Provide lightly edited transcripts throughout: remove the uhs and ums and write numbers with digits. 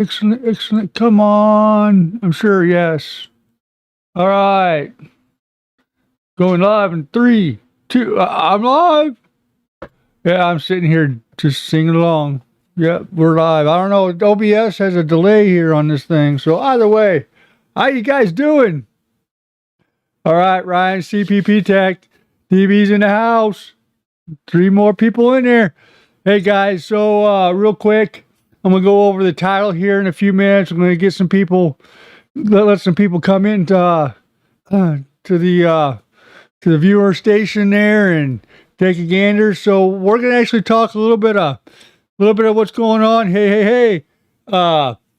Excellent, excellent. Come on. I'm sure, yes. All right. Going live in 3, 2. I'm live. Yeah, I'm sitting here just singing along. Yep, we're live. I don't know. OBS has a delay here on this thing. So either way, how you guys doing? All right, Ryan, CPP Tech. DB's in the house. 3 more people in there. Hey, guys. So real quick, I'm going to go over the title here in a few minutes. I'm going to get some people, let some people come in to the viewer station there and take a gander. So we're going to actually talk a little bit of what's going on. Hey,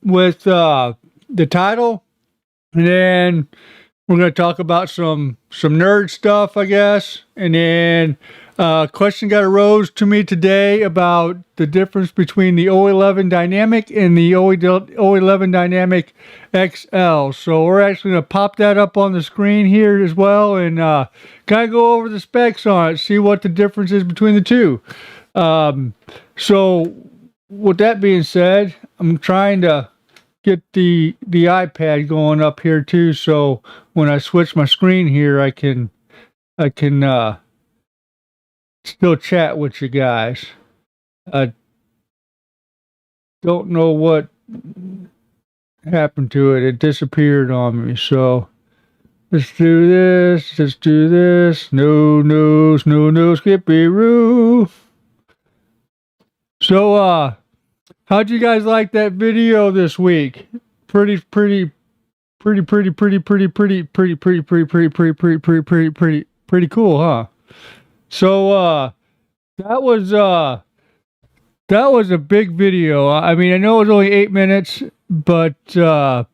with the title, and then we're going to talk about some nerd stuff, I guess. And then question got arose to me today about the difference between the O11 Dynamic and the O11 Dynamic XL. So we're actually going to pop that up on the screen here as well and kind of go over the specs on it, see what the difference is between the two. So with that being said, I'm trying to get the iPad going up here too, so when I switch my screen here, I can still chat with you guys. I don't know what happened to it. It disappeared on me. So let's do this. Let's do this. No, skippy-roo. So, how'd you guys like that video this week? Pretty cool, huh? So that was a big video. I mean, I know it was only 8 minutes, but I'll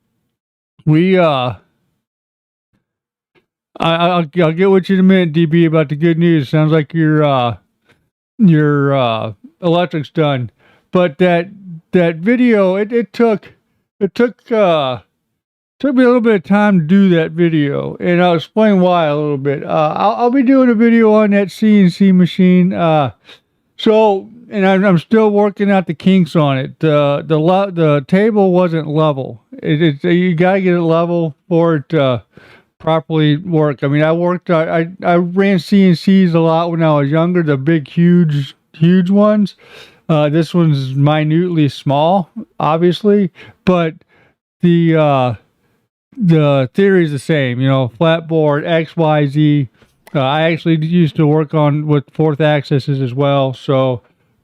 get with you in a minute, DB, about the good news. Sounds like your electric's done. But that video, it took me a little bit of time to do that video, and I'll explain why a little bit. I'll be doing a video on that CNC machine. So, and I'm still working out the kinks on it. The table wasn't level. You gotta get it level for it to properly work. I mean, I ran CNCs a lot when I was younger. The big, huge ones. This one's minutely small, obviously, but the theory is the same, flat board, X, Y, Z. I actually used to work with 4th axis as well. So,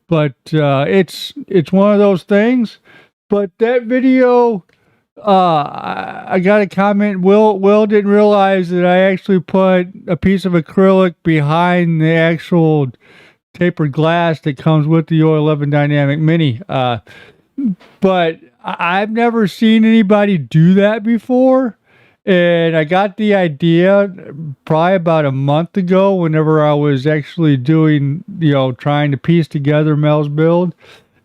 but it's one of those things. But that video, I got a comment. Will didn't realize that I actually put a piece of acrylic behind the actual tapered glass that comes with the O11 Dynamic Mini. But I've never seen anybody do that before, and I got the idea probably about a month ago whenever I was actually doing, trying to piece together Mel's build,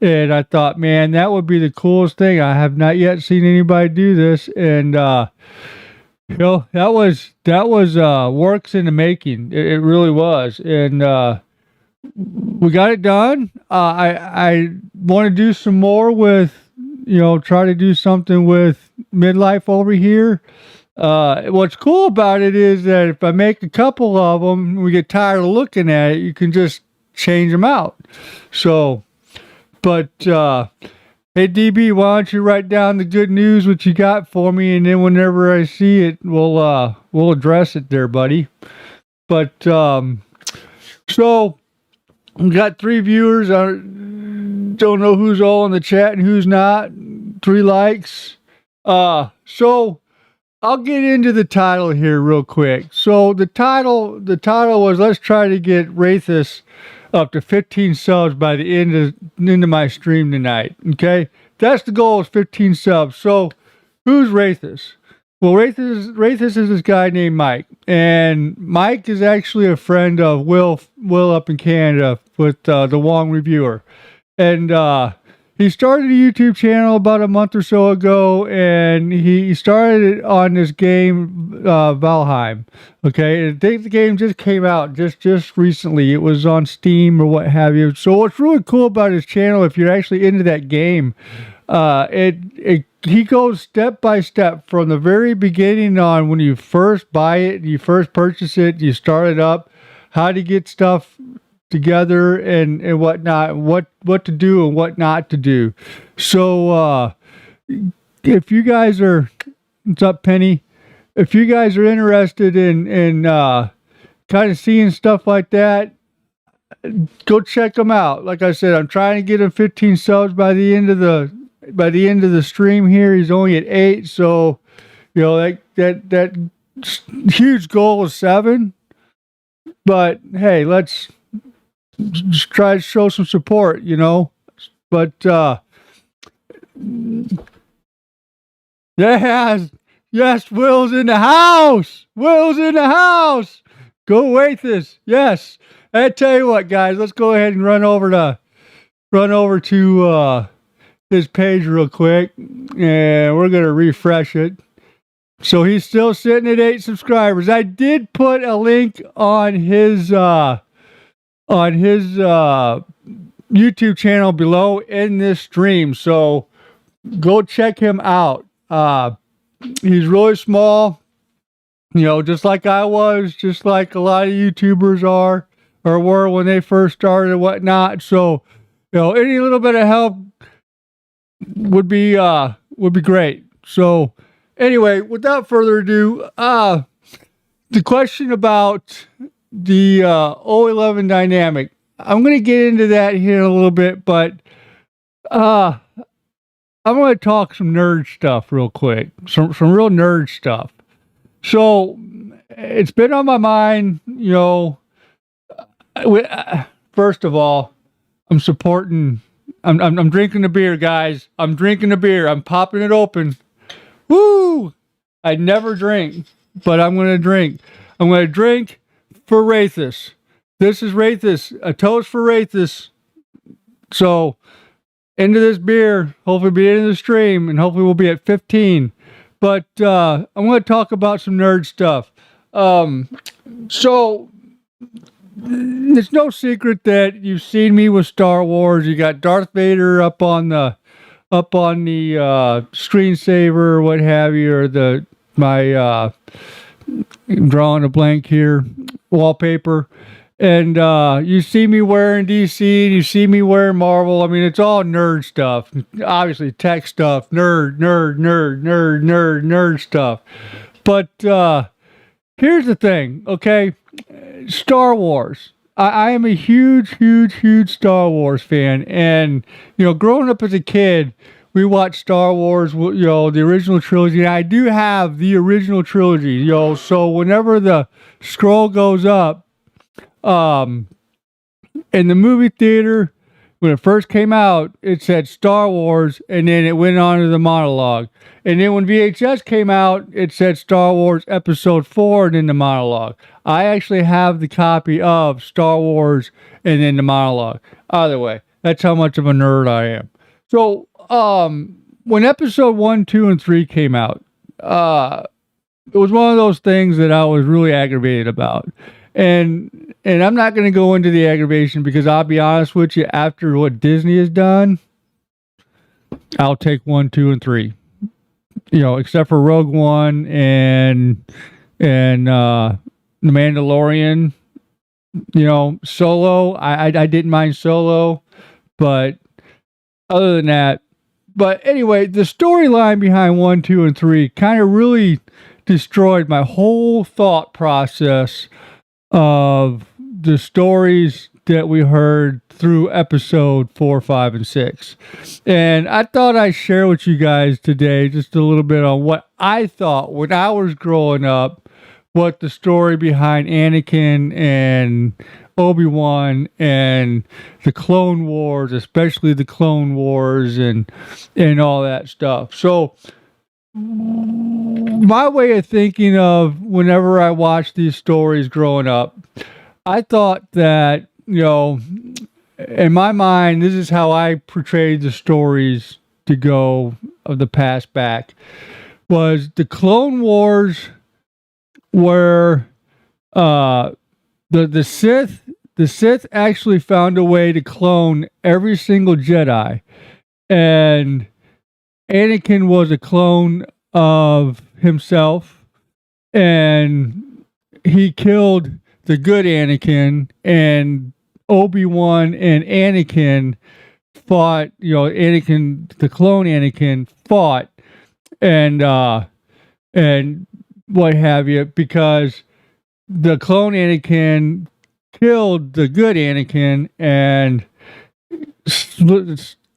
and I thought, man, that would be the coolest thing. I have not yet seen anybody do this, and that was works in the making. It really was, and we got it done. I want to do some more with, try to do something with midlife over here. What's cool about it is that if I make a couple of them, we get tired of looking at it, you can just change them out. So, but hey, DB, why don't you write down the good news, what you got for me, and then whenever I see it, we'll address it there, buddy. But so we got 3 viewers. I don't know who's all in the chat and who's not. 3 likes. So I'll get into the title here real quick. So the title was, let's try to get Wraythis up to 15 subs by the end of my stream tonight. Okay, that's the goal, is 15 subs. So who's Wraythis? Well, Wraythis is this guy named Mike, and Mike is actually a friend of Will up in Canada with the Wong Reviewer, and he started a YouTube channel about a month or so ago, and he started on this game VALHEIM. Okay, I think the game just came out just recently. It was on Steam or what have you. So what's really cool about his channel, if you're actually into that game, He goes step by step from the very beginning on when you first buy it, you first purchase it, you start it up, how to get stuff together and whatnot, what to do and what not to do. So if you guys are, what's up, Penny? If you guys are interested in kind of seeing stuff like that, go check him out. Like I said, I'm trying to get him 15 subs by the end of the stream here. He's only at 8, so you know that huge goal is 7. But hey, let's just try to show some support, you know. But yes, Will's in the house. Will's in the house. Go Wraythis. Yes. I tell you what, guys, let's go ahead and run over to his page real quick, and we're gonna refresh it. So he's still sitting at 8 subscribers. I did put a link on his YouTube channel below in this stream, so go check him out. He's really small, you know, just like I was, just like a lot of YouTubers are or were when they first started and whatnot. So, you know, any little bit of help would be great. So anyway, without further ado, the question about the 011 dynamic, I'm going to get into that here in a little bit, but I'm going to talk some nerd stuff real quick, some real nerd stuff. So it's been on my mind, you know. First of all, I'm supporting. I'm drinking a beer, guys. I'm drinking a beer. I'm popping it open. Woo! I never drink, but I'm going to drink. I'm going to drink for Wraythis. This is Wraythis. A toast for Wraythis. So, into this beer. Hopefully be into the stream, and hopefully we'll be at 15. But I'm going to talk about some nerd stuff. So, it's no secret that you've seen me with Star Wars. You got Darth Vader up on the screensaver or what have you, or my I'm drawing a blank here, wallpaper. And you see me wearing DC, and you see me wearing Marvel. I mean, it's all nerd stuff. Obviously, tech stuff, nerd stuff. But here's the thing, okay? Star Wars. I am a huge Star Wars fan. And, you know, growing up as a kid, we watched Star Wars, you know, the original trilogy. And I do have the original trilogy, you know, so whenever the scroll goes up, in the movie theater, when it first came out, it said Star Wars, and then it went on to the monologue. And then when VHS came out, it said Star Wars Episode 4 and then the monologue. I actually have the copy of Star Wars and then the monologue. Either way, that's how much of a nerd I am. So, when Episode 1, 2, and 3 came out, it was one of those things that I was really aggravated about. And I'm not going to go into the aggravation because I'll be honest with you, after what Disney has done, I'll take 1, 2, and 3. You know, except for Rogue One and The Mandalorian. You know, Solo, I didn't mind Solo, but other than that, but anyway, the storyline behind 1, 2, and 3 kind of really destroyed my whole thought process of the stories that we heard through episode 4, 5, and 6. And I thought I'd share with you guys today just a little bit on what I thought when I was growing up, what the story behind Anakin and Obi-Wan and the Clone Wars, especially the Clone Wars and all that stuff. So my way of thinking of whenever I watched these stories growing up, I thought that, you know, in my mind, this is how I portrayed the stories to go of the past back, was the Clone Wars where the Sith actually found a way to clone every single Jedi. And Anakin was a clone of himself, and he killed the good Anakin, and Obi-Wan and Anakin fought, Anakin, the clone Anakin fought, and and what have you, because the clone Anakin killed the good Anakin and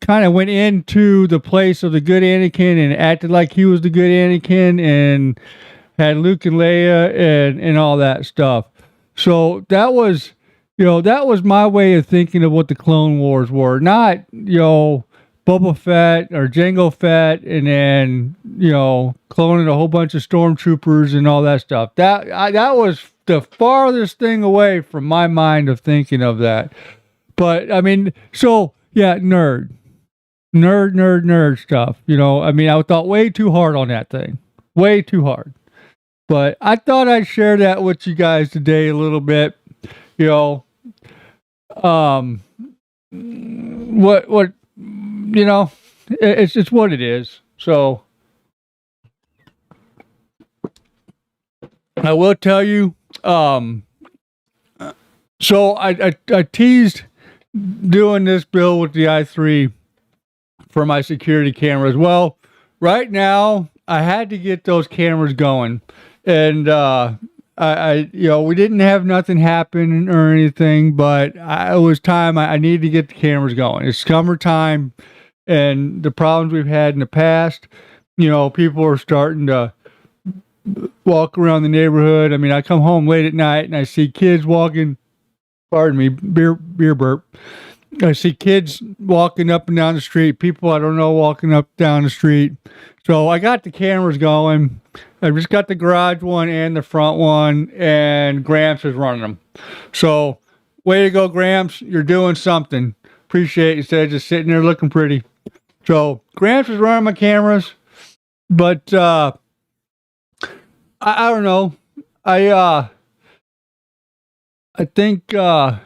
kind of went into the place of the good Anakin and acted like he was the good Anakin and had Luke and Leia and all that stuff. So that was, that was my way of thinking of what the Clone Wars were. Not, Boba Fett or Jango Fett and then, cloning a whole bunch of stormtroopers and all that stuff. That was the farthest thing away from my mind of thinking of that. But I mean, so yeah, nerd stuff. I thought way too hard on that thing, way too hard. But I thought I'd share that with you guys today a little bit. What it's what it is. So I will tell you. So I teased doing this build with the i3 for my security cameras. Well, right now I had to get those cameras going, and we didn't have nothing happen or anything, but it was time. I needed to get the cameras going. It's summertime, and the problems we've had in the past, people are starting to walk around the neighborhood. I mean, I come home late at night and I see kids walking. Pardon me, beer burp. I see kids walking up and down the street. People I don't know walking up down the street. So I got the cameras going. I just got the garage one and the front one, and Gramps is running them. So way to go, Gramps. You're doing something. Appreciate it, instead of just sitting there looking pretty. So Gramps is running my cameras, but I don't know. I think it'll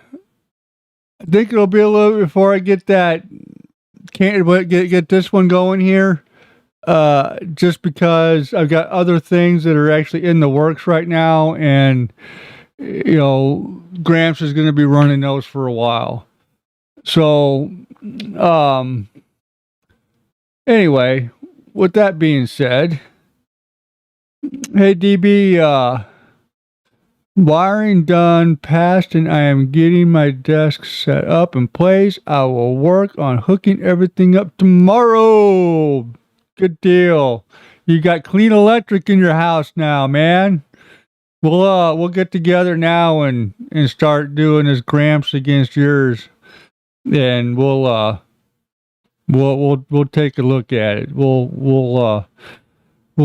be a little before I get that. Can't get this one going here. Just because I've got other things that are actually in the works right now, and Gramps is going to be running those for a while. So, anyway, with that being said, hey DB, wiring done, passed, and I am getting my desk set up in place. I will work on hooking everything up tomorrow. Good deal. You got clean electric in your house now, man. We'll get together now and start doing this Gramps against yours, and we'll take a look at it. We'll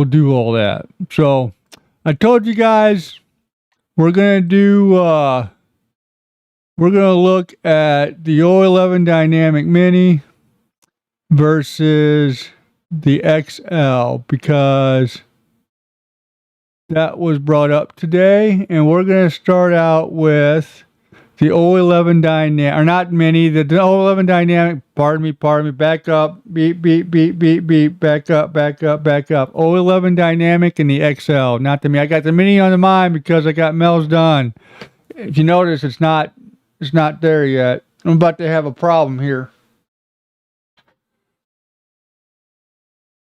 do all that. So I told you guys. We're going to look at the 011 Dynamic Mini versus the XL, because that was brought up today, and we're going to start out with the 011 Dynamic, or not Mini, the 011 Dynamic, pardon me, back up, beep, back up, 011 Dynamic and the XL, not the Mini. I got the Mini on the mind because I got Mel's done. If you notice, it's not there yet. I'm about to have a problem here.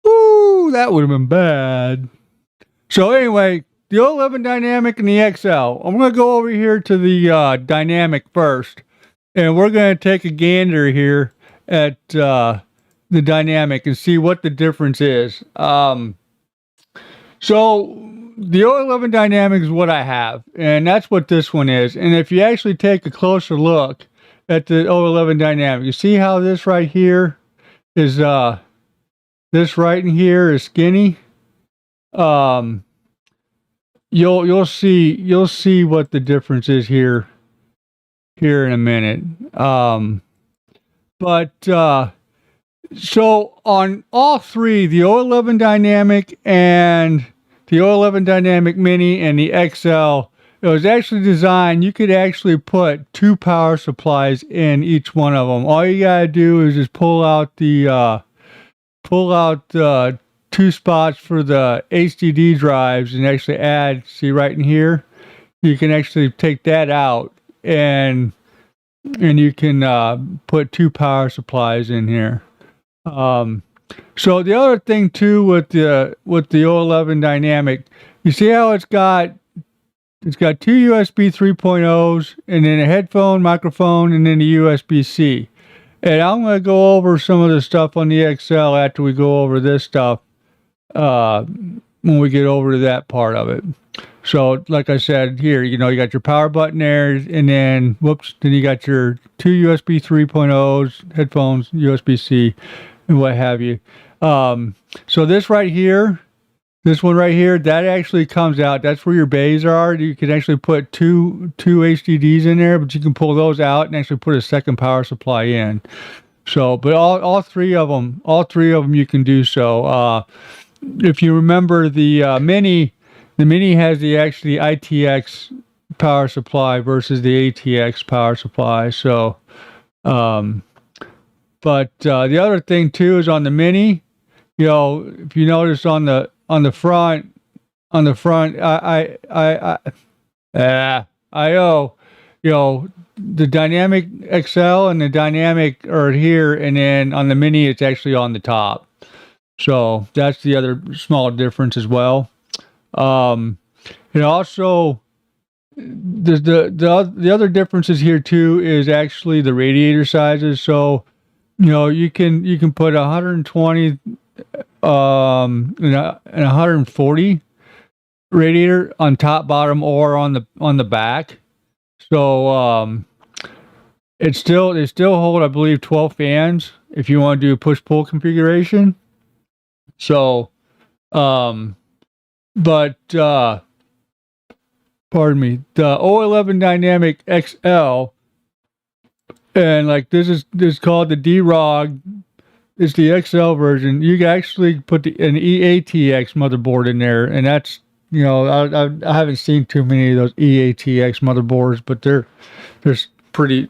Woo, that would have been bad. So anyway, the 011 Dynamic and the XL. I'm going to go over here to the Dynamic first, and we're going to take a gander here at the Dynamic and see what the difference is. So the 011 Dynamic is what I have, and that's what this one is. And if you actually take a closer look at the 011 Dynamic, you see how this right here is, this right in here is skinny. You'll see what the difference is here in a minute. So on all three, the 011 Dynamic and the 011 Dynamic Mini and the XL, it was actually designed, you could actually put 2 power supplies in each one of them. All you gotta do is just pull out the pull out 2 spots for the HDD drives and actually add, see right in here, you can actually take that out and you can put 2 power supplies in here. So the other thing too with the 011 Dynamic, you see how it's got 2 USB 3.0s and then a headphone, microphone, and then a USB-C. And I'm going to go over some of the stuff on the XL after we go over this stuff when we get over to that part of it. So like I said here, you got your power button there, and then then you got your 2 USB 3.0s, headphones, USB-C, and what have you. So this right here, this one right here, that actually comes out. That's where your bays are. You can actually put two HDDs in there, but you can pull those out and actually put a second power supply in. So, but all three of them you can do so. If you remember the Mini has the ITX power supply versus the ATX power supply. So, but the other thing too is on the Mini, if you notice on the front, the Dynamic XL and the Dynamic are here, and then on the Mini it's actually on the top. So that's the other small difference as well. And also the other differences here too is actually the radiator sizes. So you can put 120 and 140 radiator on top, bottom, or on the back. So they still hold, I believe, 12 fans if you want to do push-pull configuration. So but pardon me, the 011 Dynamic XL, and like this is called the D-ROG. It's the XL version. You can actually put an EATX motherboard in there, and that's, I haven't seen too many of those EATX motherboards, but they're pretty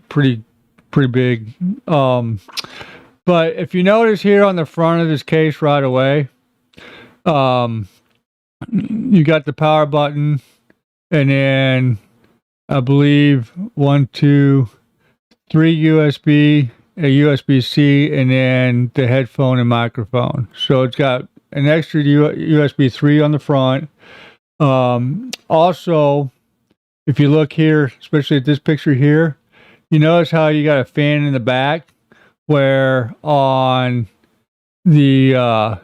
big. But if you notice here on the front of this case right away, you got the power button, and then I believe 1, 2, 3 USB, a USB-C, and then the headphone and microphone. So it's got an extra USB 3 on the front. Also, if you look here, especially at this picture here, you notice how you got a fan in the back, where on the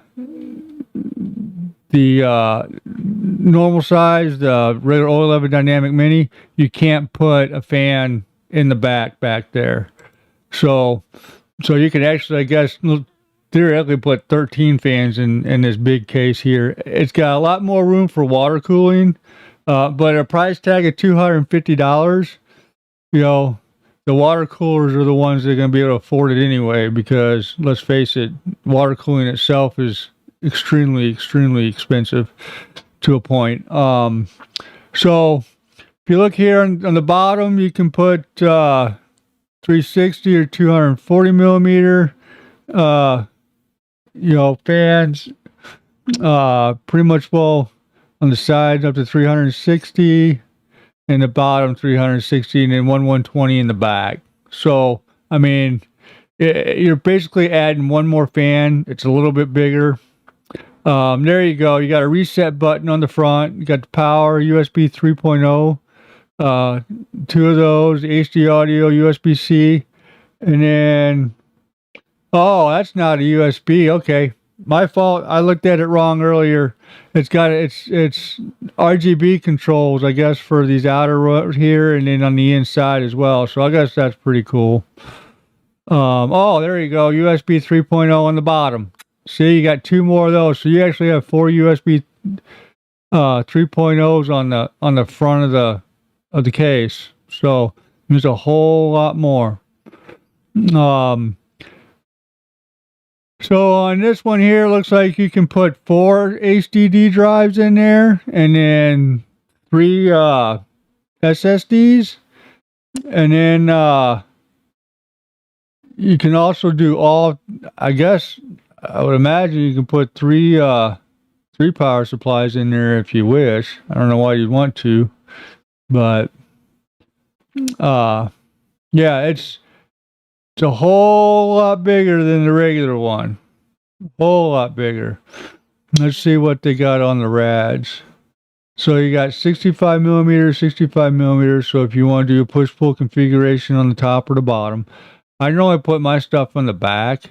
normal size, the regular 011 Dynamic Mini, you can't put a fan in the back there. So you could actually, I guess, theoretically put 13 fans in this big case here. It's got a lot more room for water cooling, but a price tag of $250, the water coolers are the ones that are going to be able to afford it anyway, because let's face it, water cooling itself is extremely expensive to a point. So if you look here on the bottom, you can put 360 or 240 millimeter fans, pretty much on the sides up to 360, and the bottom 360, and then 120 in the back. So I mean, you're basically adding one more fan. It's a little bit bigger. There you go. You got a reset button on the front. You got the power, USB 3.0, 2 of those, HD audio, USB-C, and then, oh, that's not a USB. Okay, my fault. I looked at it wrong earlier. It's got it's RGB controls, I guess, for these outer rows here, and then on the inside as well. So I guess that's pretty cool. Oh, there you go. USB 3.0 on the bottom. See, you got 2 more of those. So you actually have 4 USB 3.0s on the front of the case. So there's a whole lot more. So on this one here, looks like you can put 4 HDD drives in there, and then 3 SSDs, and then you can also do all, I guess I would imagine you can put three power supplies in there if you wish. I don't know why you'd want to, but yeah, it's a whole lot bigger than the regular one. A whole lot bigger. Let's see what they got on the rads. So you got 65 millimeters, 65 millimeters. So if you want to do a push-pull configuration on the top or the bottom, I normally put my stuff on the back.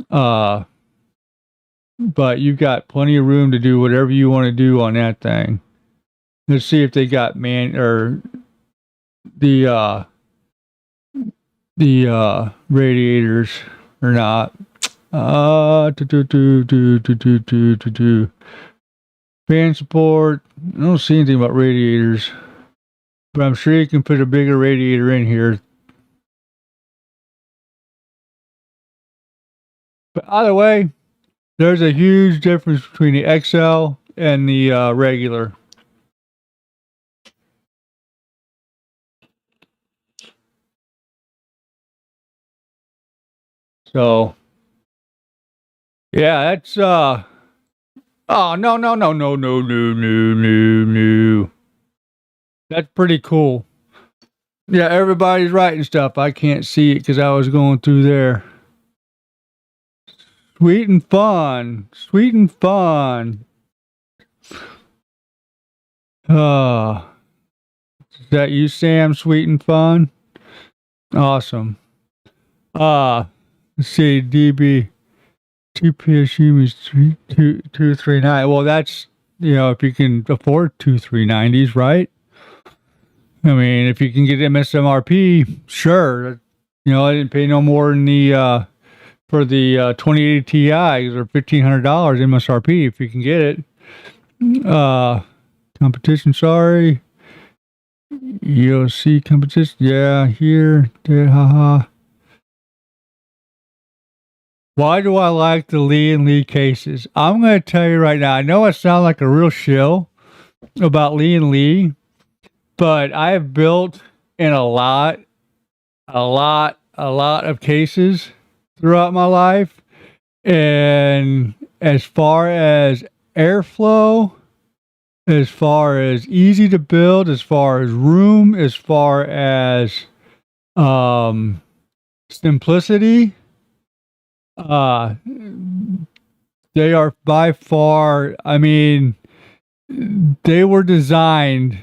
But you've got plenty of room to do whatever you want to do on that thing. Let's see if they got the radiators or not. Fan support. I don't see anything about radiators, but I'm sure you can put a bigger radiator in here. But either way, there's a huge difference between the XL and the regular. So, yeah, that's oh no. That's pretty cool. Yeah, everybody's writing stuff. I can't see it because I was going through there. Sweet and fun. Sweet and fun. Is that you, Sam? Sweet and fun? Awesome. Let's see, DB 2PSU is 239. Well, that's, if you can afford 2390s, right? I mean, if you can get MSMRP, sure. I didn't pay no more than the for the 2080 Ti's or $1,500 MSRP if you can get it. Competition, sorry. EOC competition, yeah, here, there, haha. Why do I like the Lee and Lee cases? I'm going to tell you right now. I know I sound like a real shill about Lee and Lee, but I have built in a lot of cases throughout my life. And as far as airflow, as far as easy to build, as far as room, as far as simplicity, they are by far, I mean, they were designed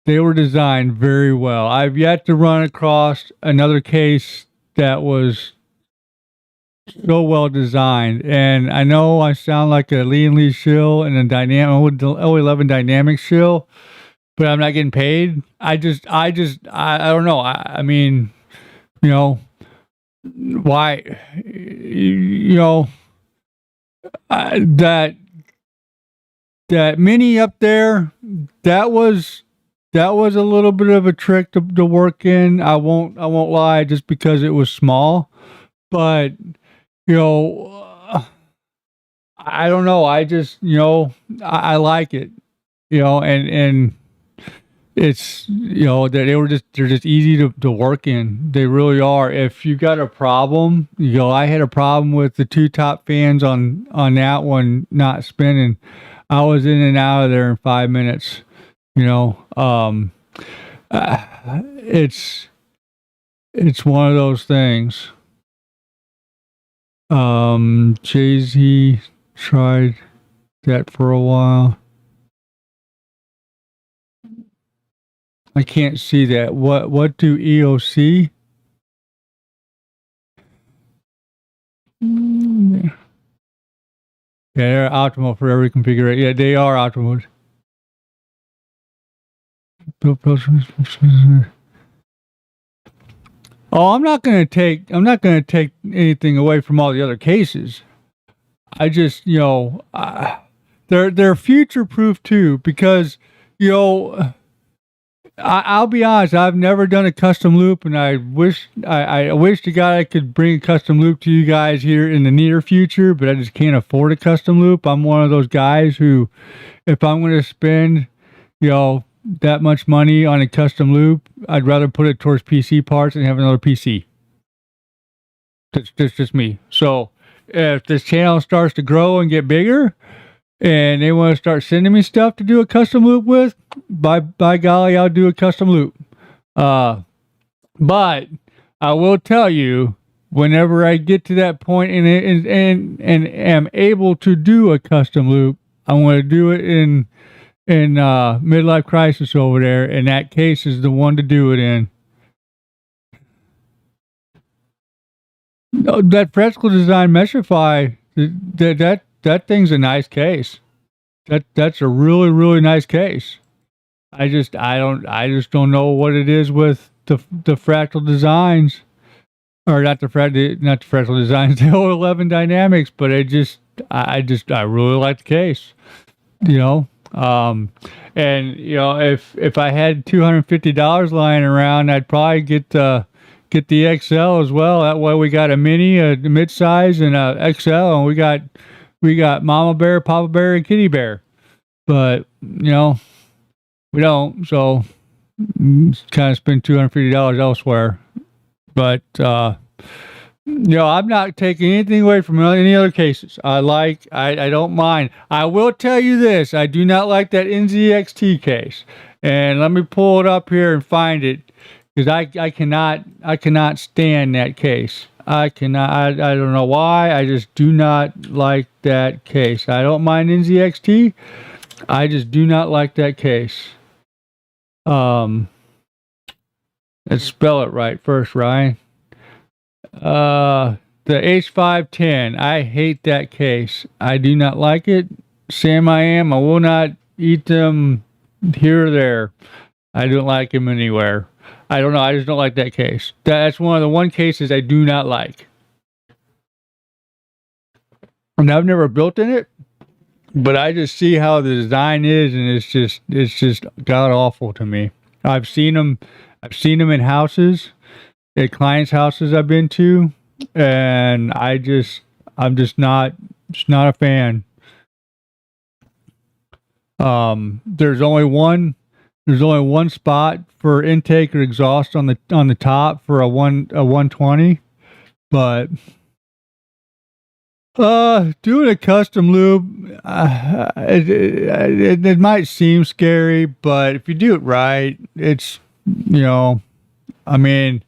very well. I've yet to run across another case that was so well designed. And I know I sound like a Lee and Lee shill and a O11 dynamic shill, but I'm not getting paid. I don't know. I mean, why, that mini up there, that was a little bit of a trick to work in. I won't lie, just because it was small, but I don't know. I just, I like it, and it's, that they're just easy to work in. They really are. If you got a problem, I had a problem with the two top fans on that one not spinning. I was in and out of there in 5 minutes. It's one of those things. Jay-Z tried that for a while. I can't see that. What do EOC? Yeah, they're optimal for every configuration. Yeah, they are optimal. Oh, I'm not gonna take anything away from all the other cases. I just, they're future proof too, because I'll be honest, I've never done a custom loop, and I wish to God I could bring a custom loop to you guys here in the near future, but I just can't afford a custom loop. I'm one of those guys who, if I'm going to spend, that much money on a custom loop, I'd rather put it towards PC parts and have another PC. That's just me. So, if this channel starts to grow and get bigger, and they want to start sending me stuff to do a custom loop with, by golly, I'll do a custom loop. But I will tell you, whenever I get to that point and am able to do a custom loop, I want to do it in midlife crisis over there, and that case is the one to do it in. No, that Fresco Design Meshify, that thing's a nice case. That's a really, really nice case. I just don't know what it is with the Fractal Designs, or not the Fractal Designs, the 011 Dynamics, but I really like the case, you know. And you know, if I had $250 lying around, I'd probably get the XL as well. That way we got a mini, a mid-size, and a XL, and we got Mama Bear, Papa Bear, and Kitty Bear. But you know, we don't, so kind of spend $250 elsewhere. But you know, I'm not taking anything away from any other cases. I don't mind. I will tell you this: I do not like that NZXT case. And let me pull it up here and find it, because I cannot stand that case. I don't know why. I just do not like that case. I don't mind NZXT. I just do not like that case. Let's spell it right first, Ryan. The H510. I hate that case. I do not like it. Sam, I will not eat them here or there. I don't like them anywhere. I don't know. I just don't like that case. That's one of the one cases I do not like. And I've never built in it, but I just see how the design is, and it's just god awful to me. I've seen them in houses, at clients' houses I've been to, and I'm just not a fan. There's only one spot for intake or exhaust on the top for a 120, but doing a custom loop, it might seem scary, but if you do it right, it's, you know, I mean,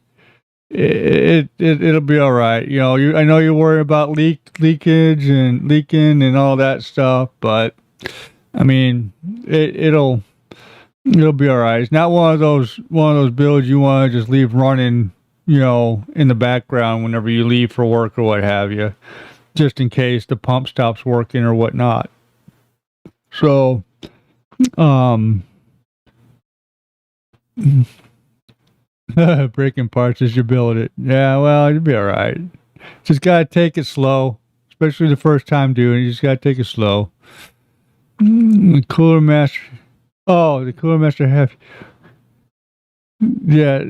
it'll be all right. You know, I know you're worried about leakage and leaking and all that stuff, but I mean, it'll be all right. It's not one of those builds you want to just leave running, you know, in the background whenever you leave for work or what have you, just in case the pump stops working or whatnot. So, breaking parts as you build it. Yeah, well, it'll be all right. Just gotta take it slow, especially the first time doing it. You just gotta take it slow. The Cooler Master. Oh, the Cooler Master Heavy. Yeah.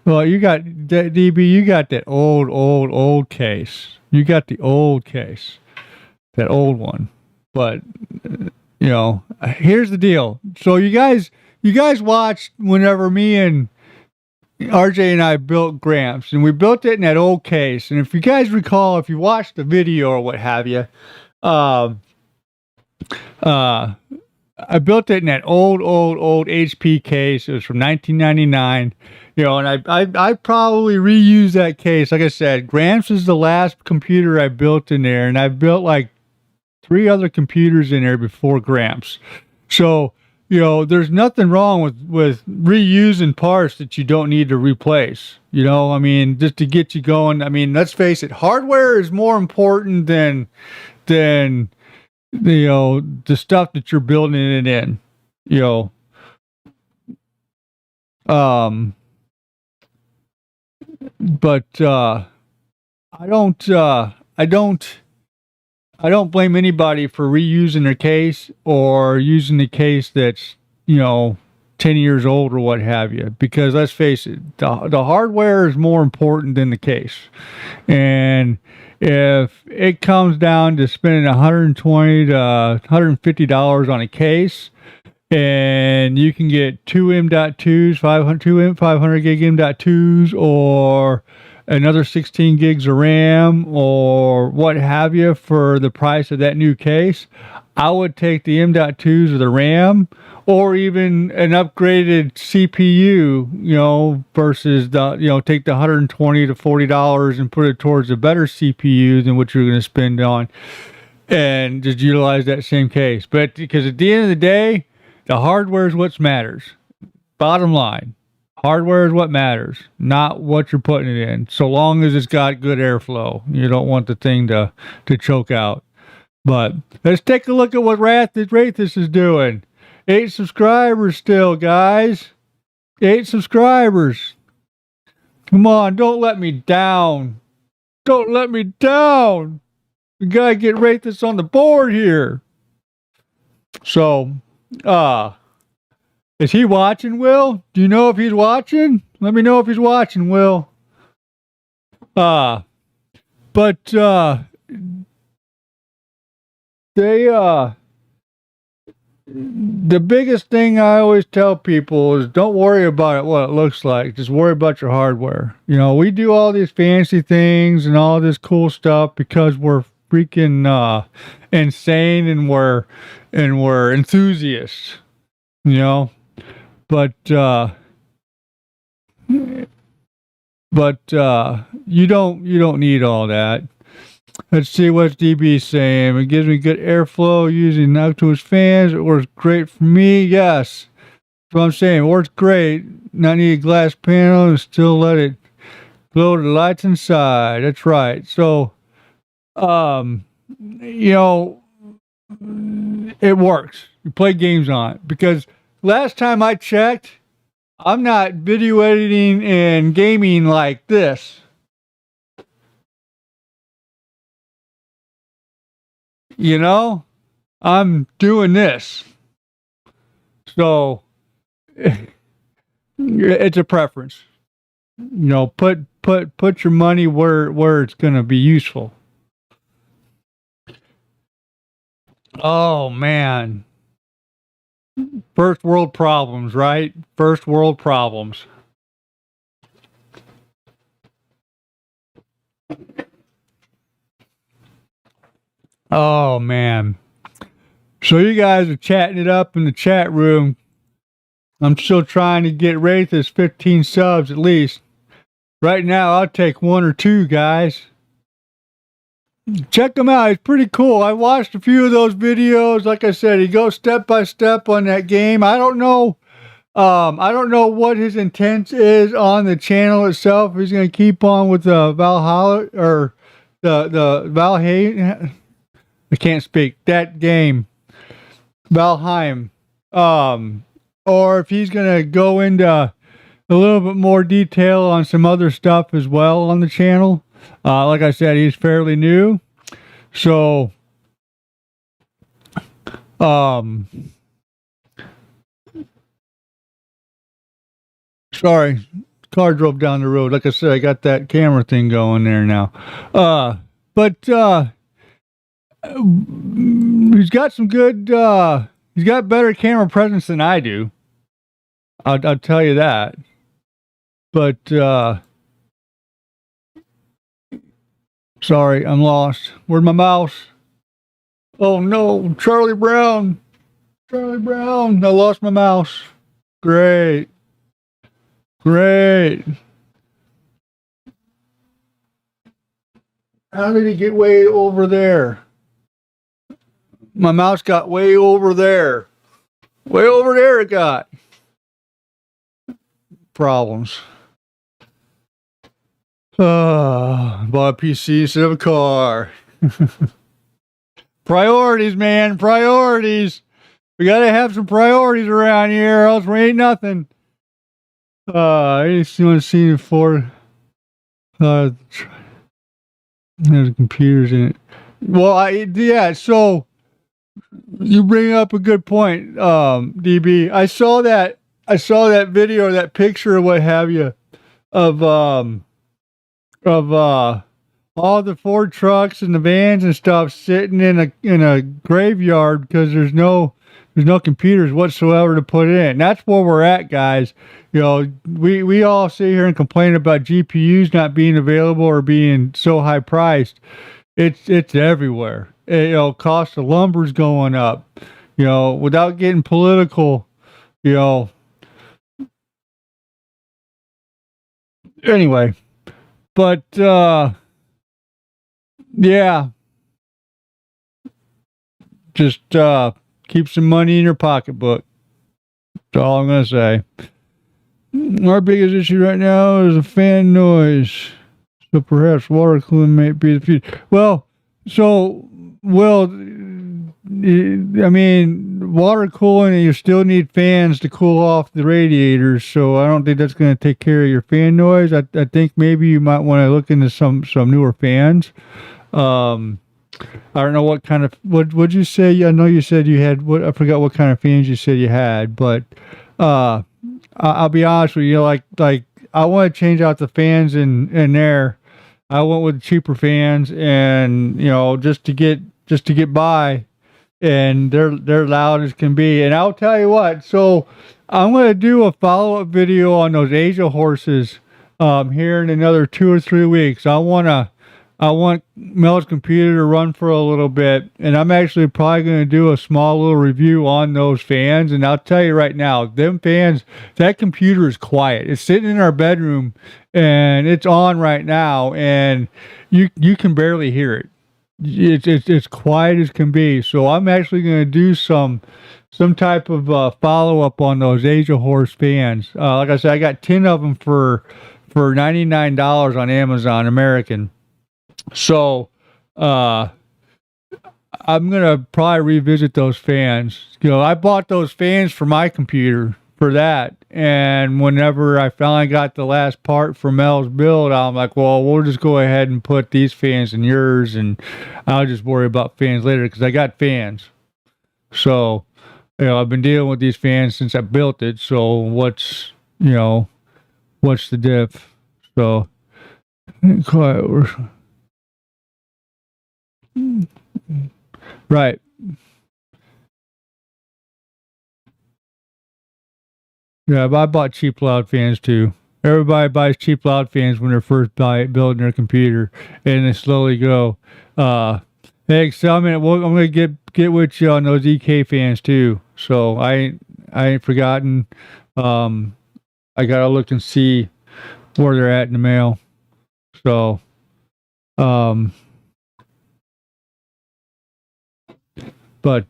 Well, you got DB. You got that old case. You got the old case, that old one. But you know, here's the deal. So you guys watched whenever me and RJ and I built Gramps, and we built it in that old case. And if you guys recall, if you watched the video or what have you, I built it in that old HP case. It was from 1999. You know, and I probably reused that case. Like I said, Gramps is the last computer I built in there, and I built like 3 other computers in there before Gramps. So, you know, there's nothing wrong with reusing parts that you don't need to replace. You know, I mean, just to get you going. I mean, let's face it, hardware is more important than you know, the stuff that you're building it in. You know, but I don't blame anybody for reusing their case or using the case that's, you know, 10 years old or what have you, because let's face it, the hardware is more important than the case. And if it comes down to spending $120 to $150 on a case, and you can get 2 M.2s, 500 gig M.2s, or another 16 gigs of RAM or what have you for the price of that new case, I would take the M.2s or the RAM, or even an upgraded CPU, versus take the $120 to $40 and put it towards a better CPU than what you're going to spend on, and just utilize that same case. But because at the end of the day, the hardware is what matters. Bottom line, hardware is what matters, not what you're putting it in. So long as it's got good airflow, you don't want the thing to choke out. But let's take a look at what Wraythis is doing. 8 subscribers still, guys. 8 subscribers. Come on, don't let me down. Don't let me down. We gotta get Wraythis on the board here. So, is he watching, Will? Do you know if he's watching? Let me know if he's watching, Will. But the biggest thing I always tell people is don't worry about what it looks like. Just worry about your hardware. We do all these fancy things and all this cool stuff because we're freaking insane and we're enthusiasts. But you don't need all that. Let's see what DB's saying. It gives me good airflow using Noctuous fans. It works great for me. Yes. That's what I'm saying. It works great. Not need a glass panel and still let it glow the lights inside. That's right. So, it works. You play games on it. Because last time I checked, I'm not video editing and gaming like this. I'm doing this. So it's a preference. Put your money where it's going to be useful. Oh man. First world problems, right? First world problems. Oh man. So you guys are chatting it up in the chat room. I'm still trying to get Wraythis 15 subs at least. Right now I'll take 1 or 2, guys. Check him out. It's pretty cool. I watched a few of those videos. Like I said, he goes step by step on that game. I don't know what his intent is on the channel itself. He's going to keep on with the Valhalla or the VALHEIM. I can't speak. That game, VALHEIM. Or if he's going to go into a little bit more detail on some other stuff as well on the channel. Like I said, he's fairly new. So, sorry, car drove down the road. Like I said, I got that camera thing going there now. But he's got some good, he's got better camera presence than I do. I'll tell you that. But, sorry, I'm lost. Where's my mouse? Oh no, Charlie Brown. Charlie Brown. I lost my mouse. Great. Great. How did he get way over there? My mouse got way over there. Way over there it got. Problems. Bought a PC instead of a car. Priorities, man. Priorities. We gotta have some priorities around here, or else we ain't nothing. I just want to see before. There's computers in it. Well, yeah. So you bring up a good point, DB. I saw that video, that picture, or what have you, of all the Ford trucks and the vans and stuff sitting in a graveyard because there's no There's no computers whatsoever to put in. That's where we're at, guys. You know, we all sit here and complain about GPUs not being available or being so high priced. It's everywhere. You know, cost of lumber's going up. You know, without getting political, you know. Anyway, but yeah, just keep some money in your pocketbook. That's all I'm gonna say. Our biggest issue right now is a fan noise. So perhaps water cooling may be the future. Well, I mean, water cooling, and you still need fans to cool off the radiators. So I don't think that's going to take care of your fan noise. I think maybe you might want to look into some newer fans. I don't know what kind of what'd you say? I know you said you had what I forgot what kind of fans you said you had, but I'll be honest with you, like I want to change out the fans in there. I went with cheaper fans, and you know, just to get by, and they're loud as can be. And I'll tell you what, so I'm gonna do a follow-up video on those Asia horses here in another 2 or 3 weeks. I want Mel's computer to run for a little bit, and I'm actually probably going to do a small little review on those fans. And I'll tell you right now, them fans, that computer is quiet. It's sitting in our bedroom, and it's on right now, and you can barely hear it. It's quiet as can be. So I'm actually going to do some type of follow up on those Asia horse fans. Like I said, I got 10 of them for $99 on Amazon American. So, I'm gonna probably revisit those fans. You know, I bought those fans for my computer for that, and whenever I finally got the last part for Mel's build, I'm like, well, we'll just go ahead and put these fans in yours, and I'll just worry about fans later because I got fans. So, you know, I've been dealing with these fans since I built it. So, what's the diff? So, quiet. Right. Yeah, but I bought cheap loud fans too. Everybody buys cheap loud fans when they're first building their computer, and they slowly go. Hey, Excel, I'm gonna get with you on those EK fans too. So I ain't forgotten. I gotta look and see where they're at in the mail. So, but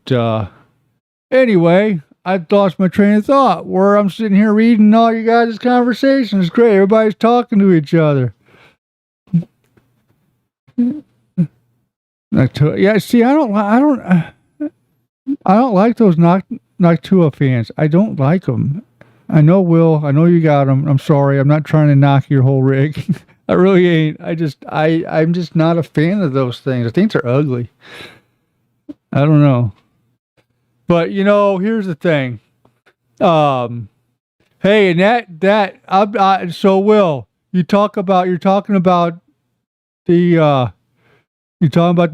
anyway, I lost my train of thought where I'm sitting here reading all you guys' conversations. It's great. Everybody's talking to each other. Yeah, see, I don't like those Noctua fans. I don't like them. I know, Will. I know you got them. I'm sorry. I'm not trying to knock your whole rig. I really ain't. I'm just not a fan of those things. I think they're ugly. I don't know. But you know, here's the thing. Hey, and so Will, you're talking about the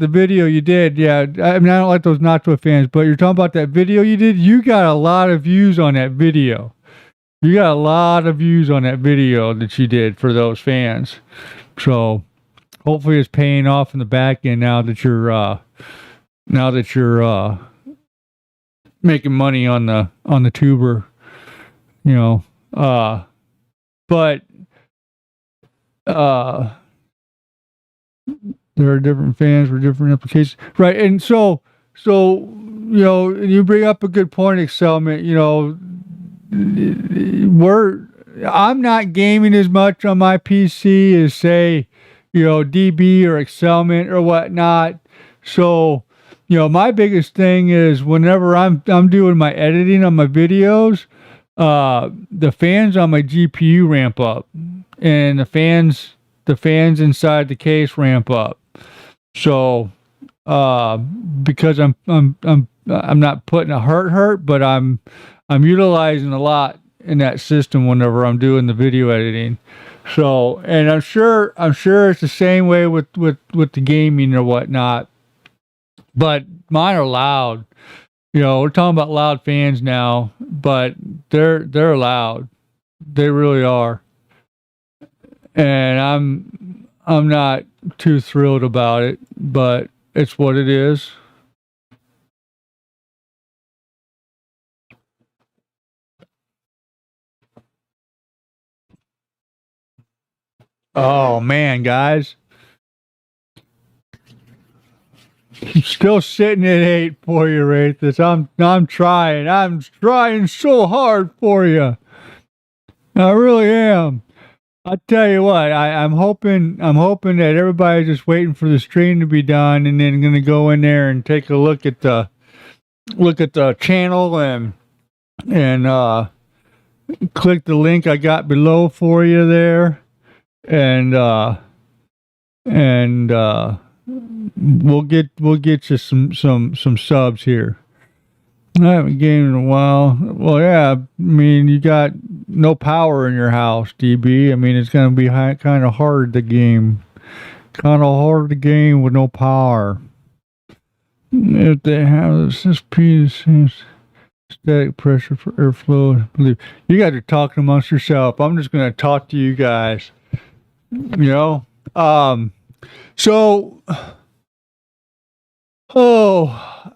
video you did. Yeah, I mean, I don't like those Noctua fans, but you're talking about that video you did. You got a lot of views on that video. You got a lot of views on that video that you did for those fans. So hopefully it's paying off in the back end now that you're making money on the tuber, you know. But there are different fans for different applications, right? And so you know, you bring up a good point, Excelment. You know, I'm not gaming as much on my PC as, say, you know, DB or Excelment or whatnot. So, you know, my biggest thing is whenever I'm doing my editing on my videos, the fans on my GPU ramp up, and the fans inside the case ramp up. So, because I'm not putting a hurt, but I'm utilizing a lot in that system whenever I'm doing the video editing. So, and I'm sure it's the same way with the gaming or whatnot. But mine are loud. we're talking about loud fans now, but they're loud. They really are. And I'm not too thrilled about it, but it's what it is. Oh man, guys. I'm still sitting at 8 for you, Wraythis. I'm trying. I'm trying so hard for you. I really am. I tell you what, I'm hoping that everybody's just waiting for the stream to be done, and then gonna go in there and take a look at the channel and click the link I got below for you there, and we'll get you some subs here. I haven't gamed in a while. Well, yeah, I mean, you got no power in your house, DB. I mean, it's going to be kind of hard to game. Kind of hard to game with no power. If they have this piece, static pressure for airflow. You guys are talking amongst yourself. I'm just going to talk to you guys. So,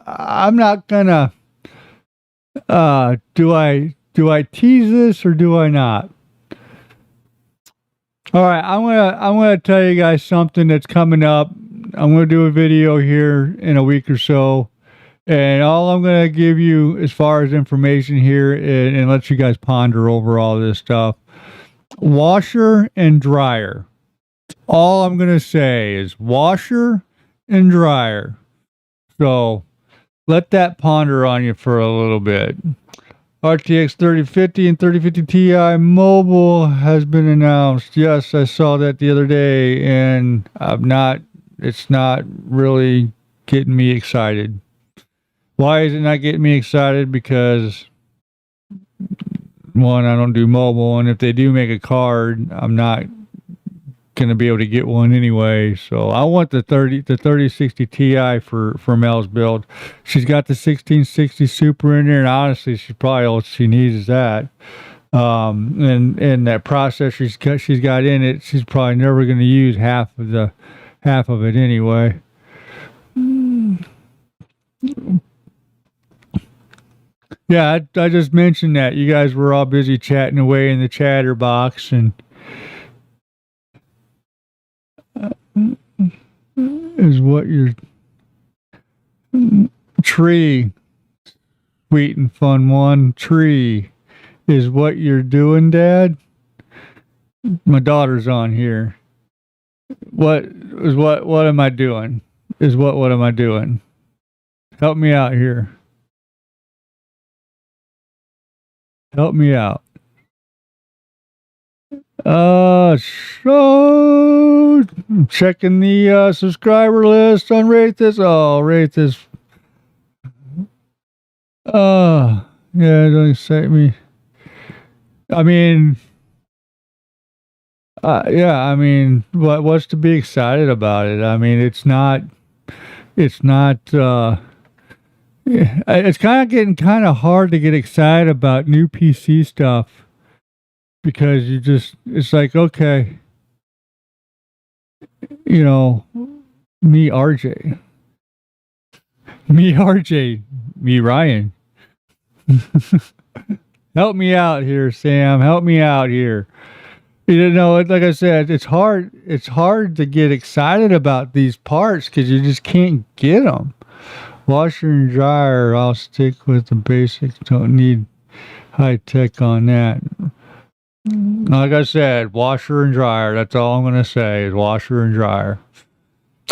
I'm not gonna. Do I tease this or do I not? All right, I'm gonna tell you guys something that's coming up. I'm gonna do a video here in a week or so, and all I'm gonna give you as far as information here and let you guys ponder over all this stuff. Washer and dryer. All I'm gonna say is washer and dryer. So let that ponder on you for a little bit. RTX 3050 and 3050 Ti mobile has been announced. Yes, I saw that the other day, and it's not really getting me excited. Why is it not getting me excited? Because one, I don't do mobile, and if they do make a card, I'm not gonna be able to get one anyway. So I want the 3060 Ti for Mel's build. She's got the 1660 Super in there, and honestly, probably all she needs is that. And that processor she's got in it, she's probably never gonna use half of it anyway. Yeah, I just mentioned that. You guys were all busy chatting away in the chatter box, and is what your tree, sweet and fun one, tree is what you're doing, Dad? My daughter's on here. What am I doing? What am I doing? Help me out here. Help me out. So I'm checking the subscriber list on Wraythis. Oh, Wraythis. Yeah, don't excite me. I mean, yeah, I mean, what's to be excited about it? I mean, it's not, it's kind of getting kind of hard to get excited about new PC stuff. Because it's like, okay, me, RJ, me, Ryan. Help me out here, Sam. Help me out here. Like I said, it's hard to get excited about these parts because you just can't get them. Washer and dryer, I'll stick with the basics. Don't need high tech on that. Like I said, washer and dryer. That's all I'm gonna say is washer and dryer.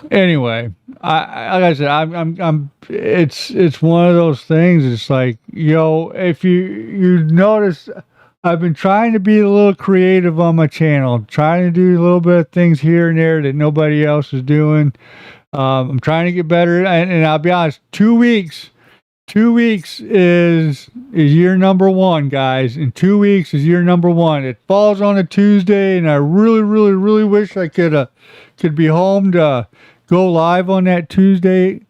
Anyway, like I said, I'm. It's one of those things. It's like, if you notice, I've been trying to be a little creative on my channel, trying to do a little bit of things here and there that nobody else is doing. I'm trying to get better, and I'll be honest. 2 weeks. 2 weeks is year number 1, guys. In 2 weeks is year number 1. It falls on a Tuesday, and I really, really, really wish I could be home to go live on that Tuesday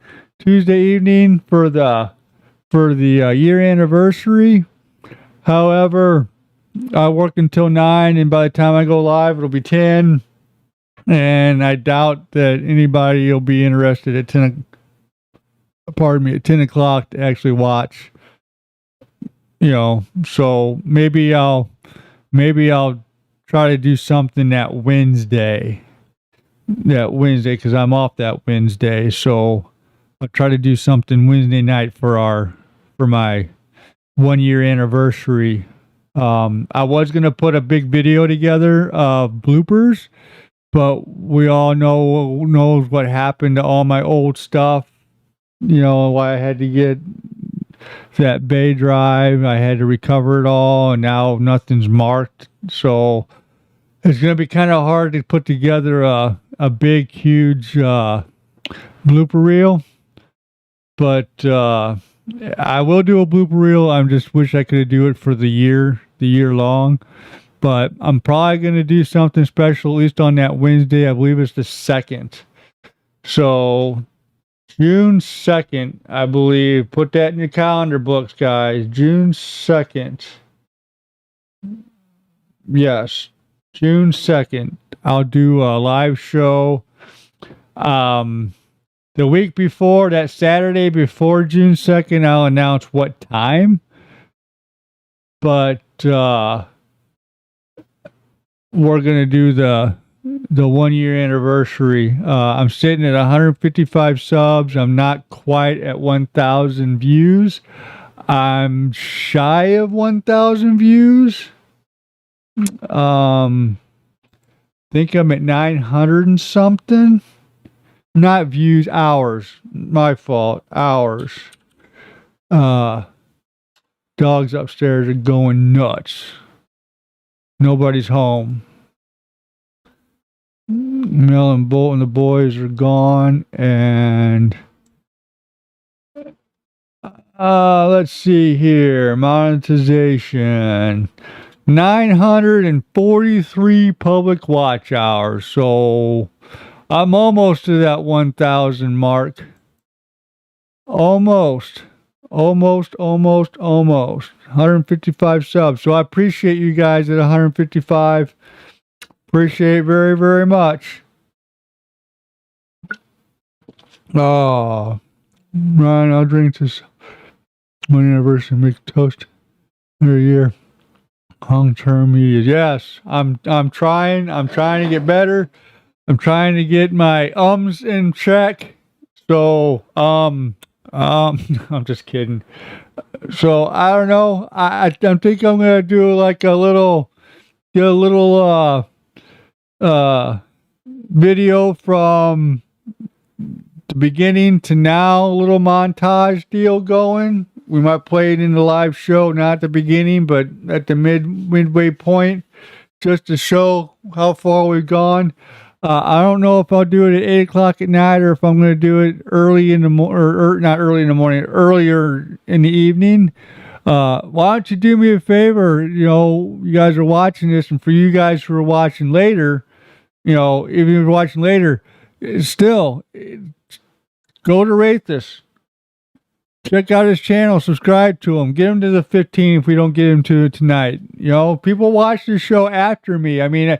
evening for the for the year anniversary. However, I work until 9, and by the time I go live, it'll be 10. And I doubt that anybody will be interested at 10. Pardon me, at 10 o'clock to actually watch. So maybe I'll try to do something that Wednesday. Because I'm off that Wednesday. So I'll try to do something Wednesday night for my 1 year anniversary. I was gonna put a big video together of bloopers, but we all knows what happened to all my old stuff. Why I had to get that Bay drive. I had to recover it all, and now nothing's marked. So it's gonna be kind of hard to put together a big, huge blooper reel. But I will do a blooper reel. I just wish I could do it for the year long. But I'm probably going to do something special, at least on that Wednesday. I believe it's the 2nd. So June 2nd, I believe. Put that in your calendar books, guys. June 2nd. Yes, June 2nd. I'll do a live show. The week before, that Saturday before June 2nd, I'll announce what time. But we're going to do the 1 year anniversary. I'm sitting at 155 subs. I'm not quite at 1,000 views. I'm shy of 1,000 views. Think I'm at 900 and something. Not views, hours. My fault. Hours. Dogs upstairs are going nuts. Nobody's home. Mel and Bolt and the boys are gone, and let's see here. Monetization. 943 public watch hours. So I'm almost to that 1,000 mark. Almost. 155 subs. So I appreciate you guys at 155. Appreciate it very, very much. Oh, Ryan, I'll drink this 1 anniversary, make toast every year. Long-term media. Yes, I'm trying to get better. I'm trying to get my ums in check. So, I'm just kidding. So I don't know. I think I'm gonna do like a little video from the beginning to now, a little montage deal going. We might play it in the live show, not at the beginning, but at the midway point, just to show how far we've gone. I don't know if I'll do it at 8 o'clock at night or if I'm going to do it early in the not early in the morning, earlier in the evening. Why don't you do me a favor? You guys are watching this, and for you guys who are watching later, even if you're watching later, still go to Wraythis. Check out his channel, subscribe to him, get him to the 15 if we don't get him to it tonight. People watch the show after me. I mean,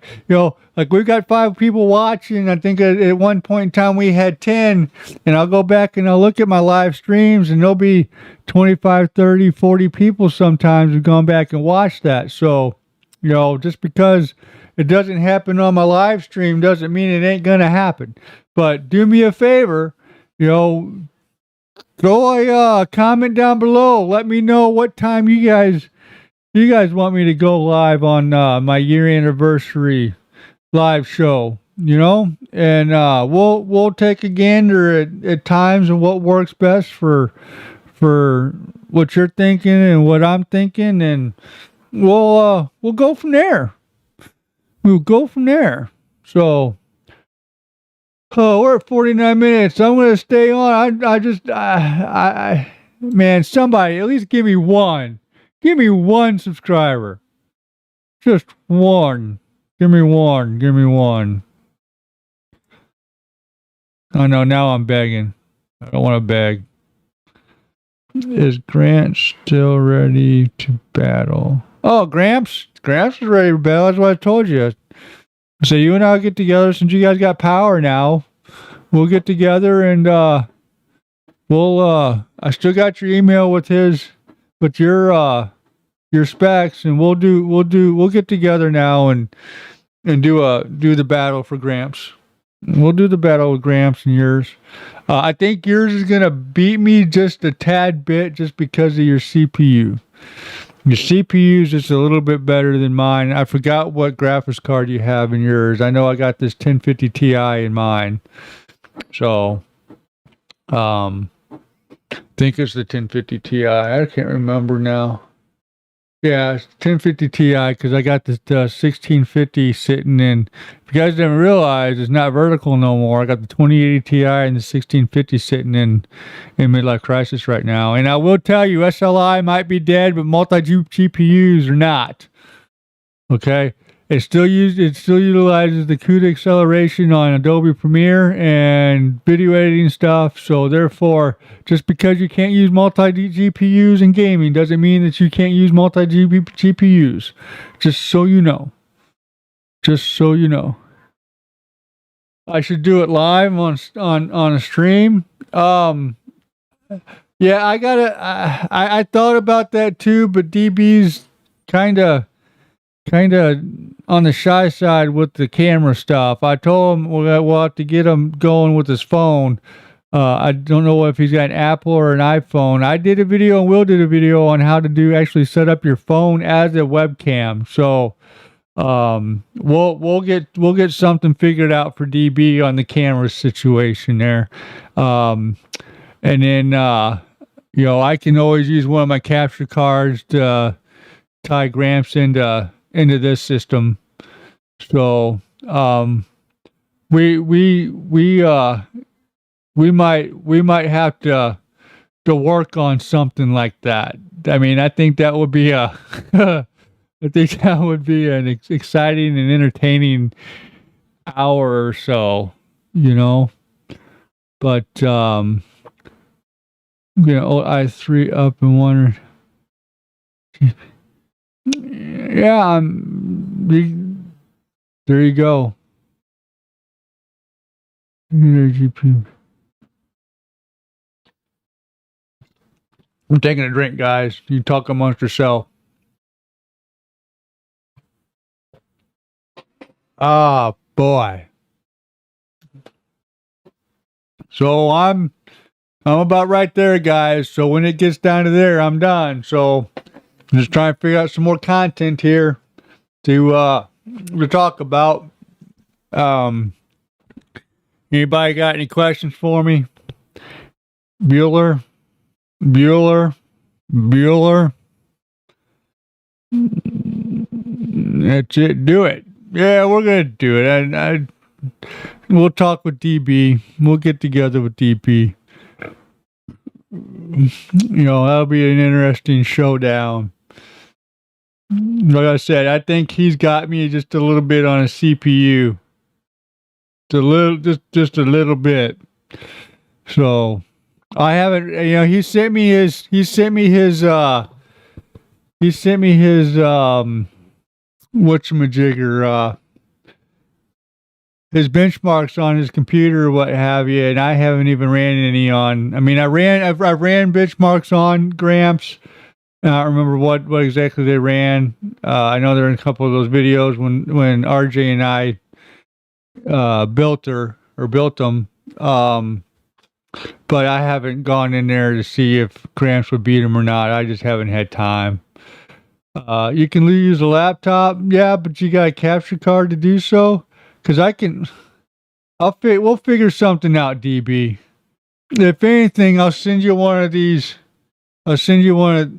like we've got 5 people watching. I think at one point in time we had 10, and I'll go back and I'll look at my live streams, and there'll be 25, 30, 40 people sometimes who've gone back and watched that. So, just because it doesn't happen on my live stream doesn't mean it ain't going to happen. But do me a favor, throw a comment down below. Let me know what time you guys want me to go live on my year anniversary live show. And we'll take a gander at times and what works best for what you're thinking and what I'm thinking, and we'll go from there. So. Oh, we're at 49 minutes. I'm going to stay on. Man, somebody, at least give me one. Give me one subscriber. Just one. Give me one. I know, now I'm begging. I don't want to beg. Is Grant still ready to battle? Oh, Gramps is ready to battle. That's what I told you. So you and I'll get together since you guys got power now. We'll get together and we'll I still got your email with your specs, and we'll get together now and do the battle for Gramps. We'll do the battle with Gramps and yours. I think yours is gonna beat me just a tad bit just because of your CPU. Your CPU is just a little bit better than mine. I forgot what graphics card you have in yours. I know I got this 1050 Ti in mine. So, I think it's the 1050 Ti. I can't remember now. Yeah, it's 1050 Ti because I got this 1650 sitting in. If you guys didn't realize, it's not vertical no more. I got the 2080 Ti and the 1650 sitting in midlife crisis right now. And I will tell you, SLI might be dead, but multi-GPUs are not. Okay, it still utilizes the CUDA acceleration on Adobe Premiere and video editing stuff. So therefore, just because you can't use multi-GPUs in gaming doesn't mean that you can't use multi-GPUs. Just so you know. Just so you know. I should do it live on a stream. Yeah, I thought about that too, but DB's kind of on the shy side with the camera stuff. I told him we'll have to get him going with his phone. I don't know if he's got an Apple or an iPhone. I did a video and Will did a video on how to actually set up your phone as a webcam. So we'll get something figured out for DB on the camera situation there. And then I can always use one of my capture cards to tie Gramps into this system. So we might have to work on something like that. I mean, I think that would be an exciting and entertaining hour or so, But I3 up and wondering. Yeah, there you go. GPU. I'm taking a drink, guys. You talk amongst yourself. Ah, boy. So I'm about right there, guys. So when it gets down to there, I'm done. So I'm just trying to figure out some more content here to talk about. Anybody got any questions for me? Bueller. That's it. Do it. Yeah, we're gonna do it. We'll talk with DB. We'll get together with DB. That'll be an interesting showdown. Like I said, I think he's got me just a little bit on a CPU. Just a little bit. So I haven't. He sent me his whatchamajigger, his benchmarks on his computer or what have you, and I haven't even ran any on. I mean, I ran benchmarks on Gramps. I don't remember what exactly they ran. I know there are a couple of those videos when RJ and I built them. But I haven't gone in there to see if Gramps would beat him or not. I just haven't had time. You can use a laptop, yeah, but you got a capture card to do so. Because we'll figure something out, DB. If anything, I'll send you one of these. I'll send you one of.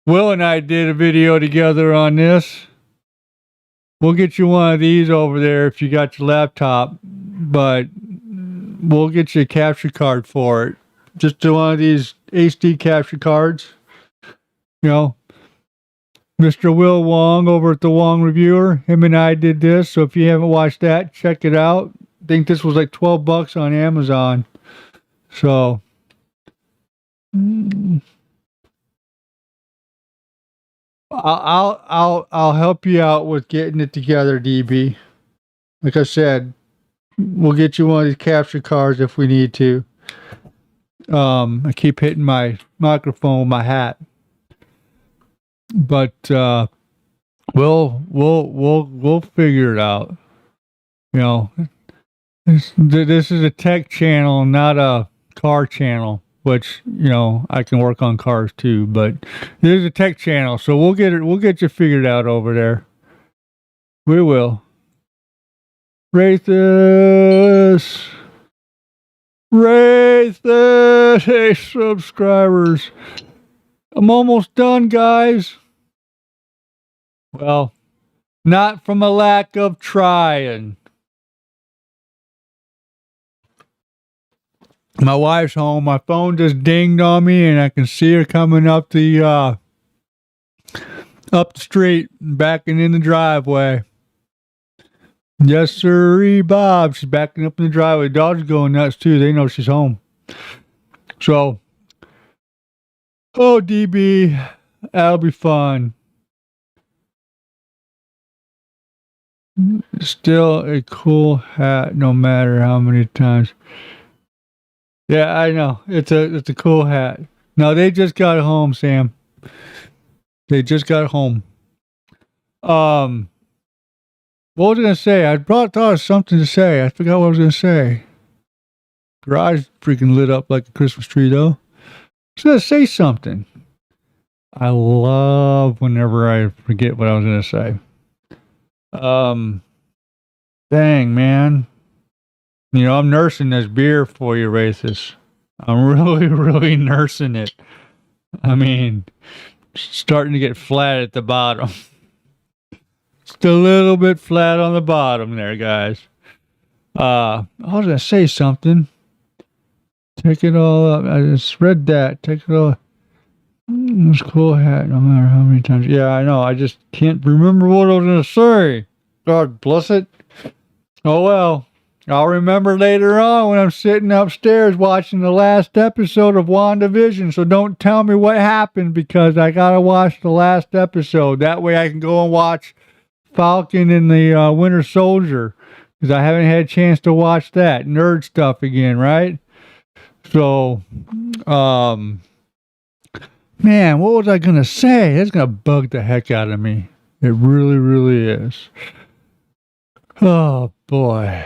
Will and I did a video together on this. We'll get you one of these over there if you got your laptop, but we'll get you a capture card for it. Just do one of these HD capture cards. Mr. Will Wong over at the Wong Reviewer, him and I did this. So if you haven't watched that, check it out. I think this was like $12 on Amazon. So I'll help you out with getting it together, DB. Like I said, we'll get you one of these capture cards if we need to. I keep hitting my microphone with my hat, but we'll figure it out. You know, this is a tech channel, not a car channel. Which, you know, I can work on cars too, but there's a tech channel, so we'll get you figured out over there. We will. Wraythis, hey subscribers, I'm almost done, guys. Well, not from a lack of trying. My wife's home. My phone just dinged on me, and I can see her coming up the street, backing in the driveway. Yes, sir, Bob. She's backing up in the driveway. The dogs are going nuts too. They know she's home. So, oh, DB, that'll be fun. Still a cool hat, no matter how many times. Yeah, I know. It's a cool hat. No, they just got home, Sam. They just got home. What was I gonna say? I thought of something to say. I forgot what I was gonna say. Garage freaking lit up like a Christmas tree, though. I was gonna say something. I love whenever I forget what I was gonna say. Dang, man. You know, I'm nursing this beer for you, Wraythis. I'm really, really nursing it. I mean, starting to get flat at the bottom. Just a little bit flat on the bottom there, guys. I was going to say something. Take it all up. I just read that. Take it all. This cool hat, no matter how many times. Yeah, I know. I just can't remember what I was going to say. God bless it. Oh, well. I'll remember later on when I'm sitting upstairs watching the last episode of WandaVision. So don't tell me what happened, because I got to watch the last episode. That way I can go and watch Falcon and the Winter Soldier, because I haven't had a chance to watch that. Nerd stuff again, right? So, man, what was I going to say? That's going to bug the heck out of me. It really, really is. Oh, boy.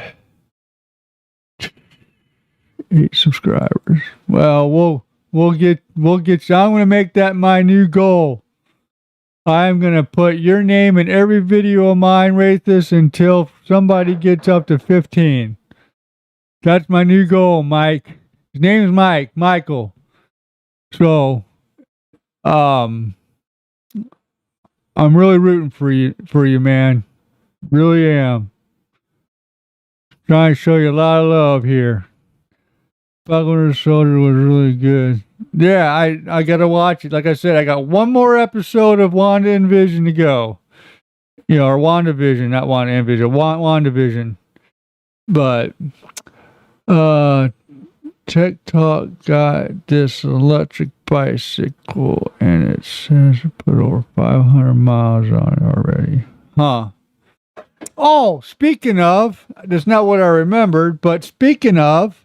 8 subscribers. Well, we'll get you. I'm gonna make that my new goal. I'm gonna put your name in every video of mine, Wraythis, until somebody gets up to 15. That's my new goal, Mike. His name is Michael. So, I'm really rooting for you, man. Really am. Trying to show you a lot of love here. Falcon Soldier was really good. Yeah, I gotta watch it. Like I said, I got one more episode of Wanda and Vision to go. You know, or WandaVision, not Wanda and Vision. WandaVision. But TikTok got this electric bicycle, and it says it put over 500 miles on it already. Huh. Oh, speaking of, that's not what I remembered, but speaking of,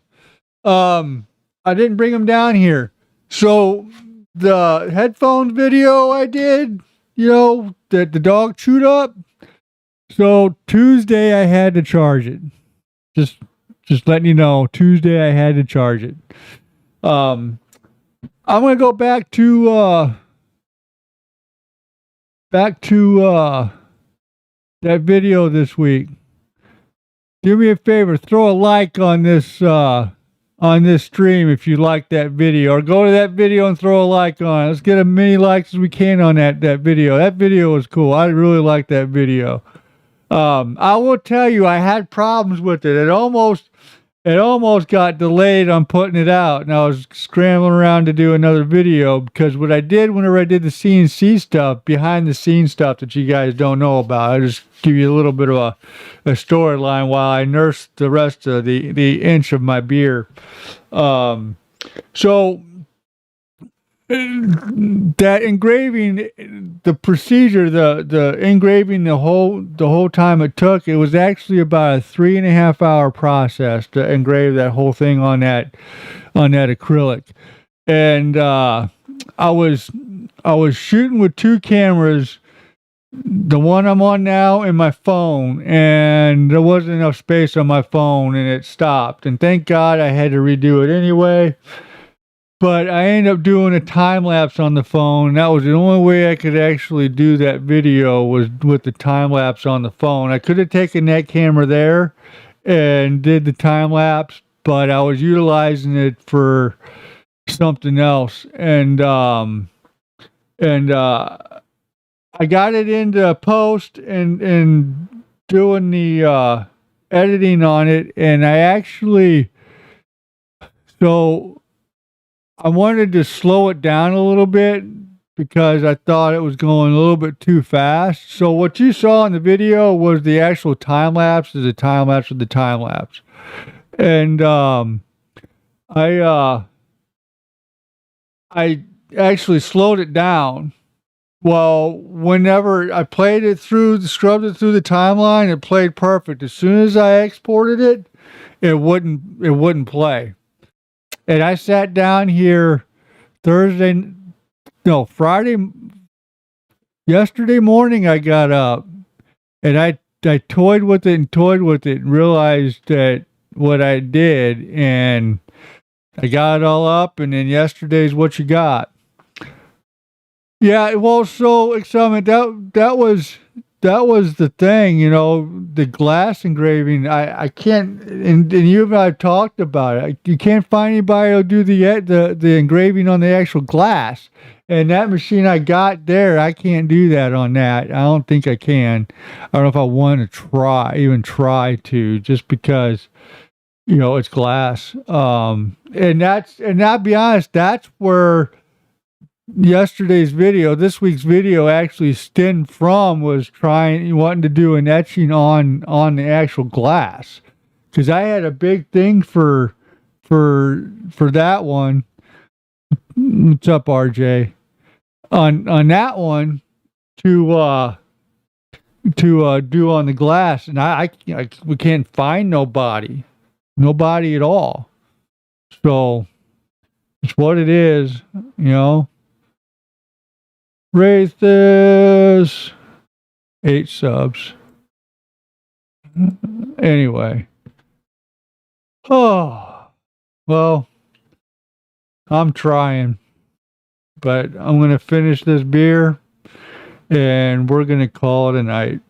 I didn't bring them down here. So the headphone video I did, you know, that the dog chewed up. So Tuesday I had to charge it. Just letting you know, Tuesday I had to charge it. I'm gonna go back to that video this week. Do me a favor, throw a like on this stream if you like that video, or go to that video and throw a like on it. Let's get as many likes as we can on that video. That video was cool. I really like that video. I will tell you, I had problems with it. It almost it almost got delayed on putting it out, and I was scrambling around to do another video, because what I did whenever I did the CNC stuff, behind the scenes stuff that you guys don't know about, I just give you a little bit of a storyline while I nurse the rest of the inch of my beer. So that engraving, the procedure, the engraving, the whole time it took, it was actually about a 3.5 hour process to engrave that whole thing on that acrylic. And I was shooting with 2 cameras, the one I'm on now and my phone, and there wasn't enough space on my phone, and it stopped. And thank God I had to redo it anyway. But I ended up doing a time lapse on the phone. That was the only way I could actually do that video, was with the time lapse on the phone. I could have taken that camera there and did the time lapse, but I was utilizing it for something else. And I got it into post and doing the editing on it, and I wanted to slow it down a little bit because I thought it was going a little bit too fast. So what you saw in the video was the actual time lapse, is a time lapse of the time lapse. And I actually slowed it down. Well, whenever I played it through, scrubbed it through the timeline, it played perfect. As soon as I exported it, it wouldn't play. And I sat down here yesterday morning. I got up and I toyed with it and realized that what I did, and I got it all up, and then yesterday's what you got. Yeah, well, so excitement. That was the thing, the glass engraving. I can't, and you and I've talked about it. You can't find anybody who'll do the engraving on the actual glass. And that machine I got there, I can't do that on that. I don't think I can. I don't know if I want to even try to, just because, it's glass. And I'll be honest, that's where this week's video actually stemmed from, was wanting to do an etching on the actual glass, because I had a big thing for that one. What's up, RJ? On that one to do on the glass, and we can't find nobody at all. So it's what it is, Wraythis, 8 subs. Anyway. Oh, well, I'm trying, but I'm going to finish this beer and we're going to call it a night.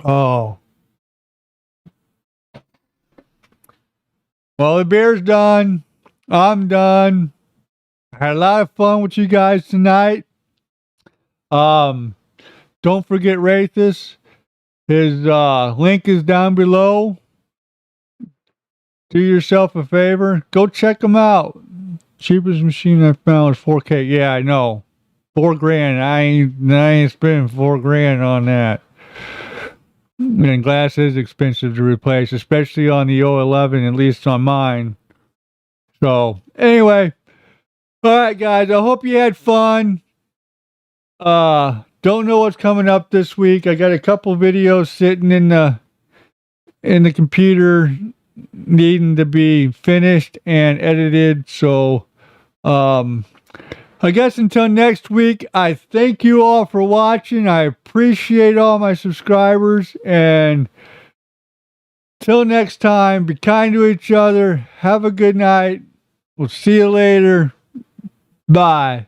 Oh. Well, the beer's done. I'm done. I had a lot of fun with you guys tonight. Don't forget Wraythis. His link is down below. Do yourself a favor. Go check him out. Cheapest machine I found was 4K. Yeah, I know. $4,000. I ain't spending $4,000 on that. And glass is expensive to replace, especially on the 011, at least on mine. So, anyway. All right, guys, I hope you had fun. Don't know what's coming up this week. I got a couple videos sitting in the computer needing to be finished and edited. So, I guess until next week, I thank you all for watching. I appreciate all my subscribers. And till next time, be kind to each other. Have a good night. We'll see you later. Bye.